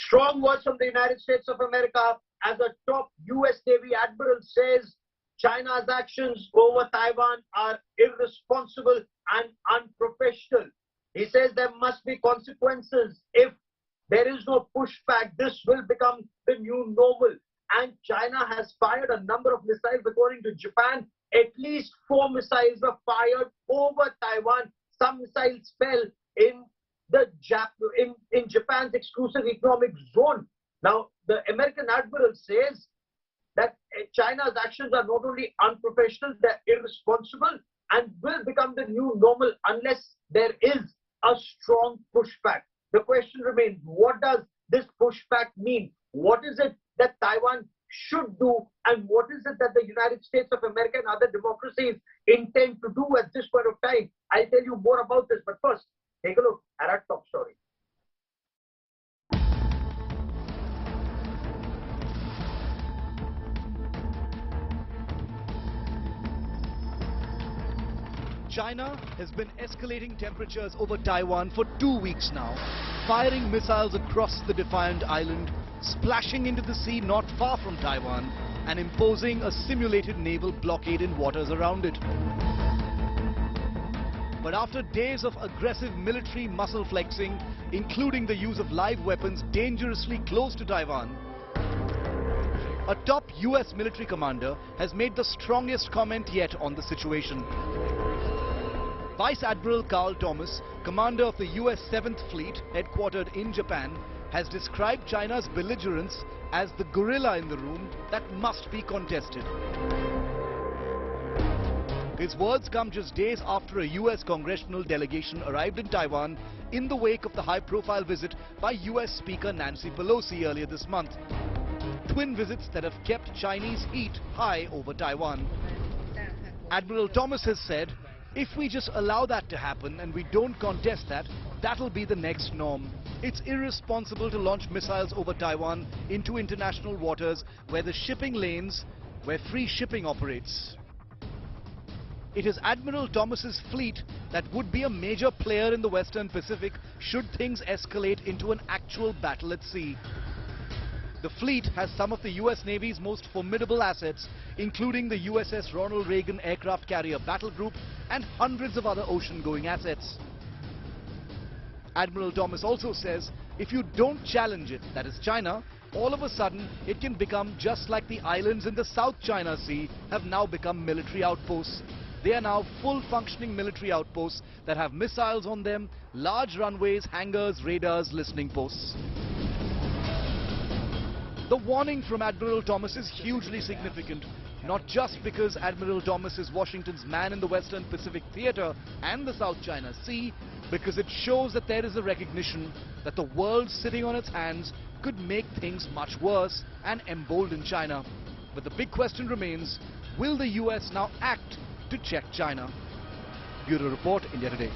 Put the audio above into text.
Strong words from the United States of America as a top US Navy admiral says China's actions over Taiwan are irresponsible and unprofessional. He says there must be consequences. If there is no pushback, this will become the new normal. And China has fired a number of missiles. According to Japan, at least 4 missiles were fired over Taiwan. Some missiles fell in Japan's exclusive economic zone. Now, the American admiral says that China's actions are not only unprofessional, they're irresponsible and will become the new normal unless there is a strong pushback. The question remains, what does this pushback mean? What is it that Taiwan should do, and what is it that the United States of America and other democracies intend to do at this point of time? I'll tell you more about this, but first, take a look at our top story. China has been escalating temperatures over Taiwan for 2 weeks now, firing missiles across the defiant island, splashing into the sea not far from Taiwan, and imposing a simulated naval blockade in waters around it. But after days of aggressive military muscle flexing, including the use of live weapons dangerously close to Taiwan, a top US military commander has made the strongest comment yet on the situation. Vice Admiral Carl Thomas, commander of the US 7th Fleet, headquartered in Japan, has described China's belligerence as the gorilla in the room that must be contested. His words come just days after a US congressional delegation arrived in Taiwan in the wake of the high-profile visit by US Speaker Nancy Pelosi earlier this month. Twin visits that have kept Chinese heat high over Taiwan. Admiral Thomas has said, if we just allow that to happen and we don't contest that, that'll be the next norm. It's irresponsible to launch missiles over Taiwan into international waters where the shipping lanes, where free shipping operates. It is Admiral Thomas's fleet that would be a major player in the Western Pacific should things escalate into an actual battle at sea. The fleet has some of the US Navy's most formidable assets, including the USS Ronald Reagan aircraft carrier battle group and hundreds of other ocean-going assets. Admiral Thomas also says, if you don't challenge it, that is China, all of a sudden it can become just like the islands in the South China Sea have now become military outposts. They are now full functioning military outposts that have missiles on them, large runways, hangars, radars, listening posts. The warning from Admiral Thomas is hugely significant, not just because Admiral Thomas is Washington's man in the Western Pacific theater and the South China Sea, because it shows that there is a recognition that the world sitting on its hands could make things much worse and embolden China. But the big question remains, will the US now act to check China? Bureau Report, India Today.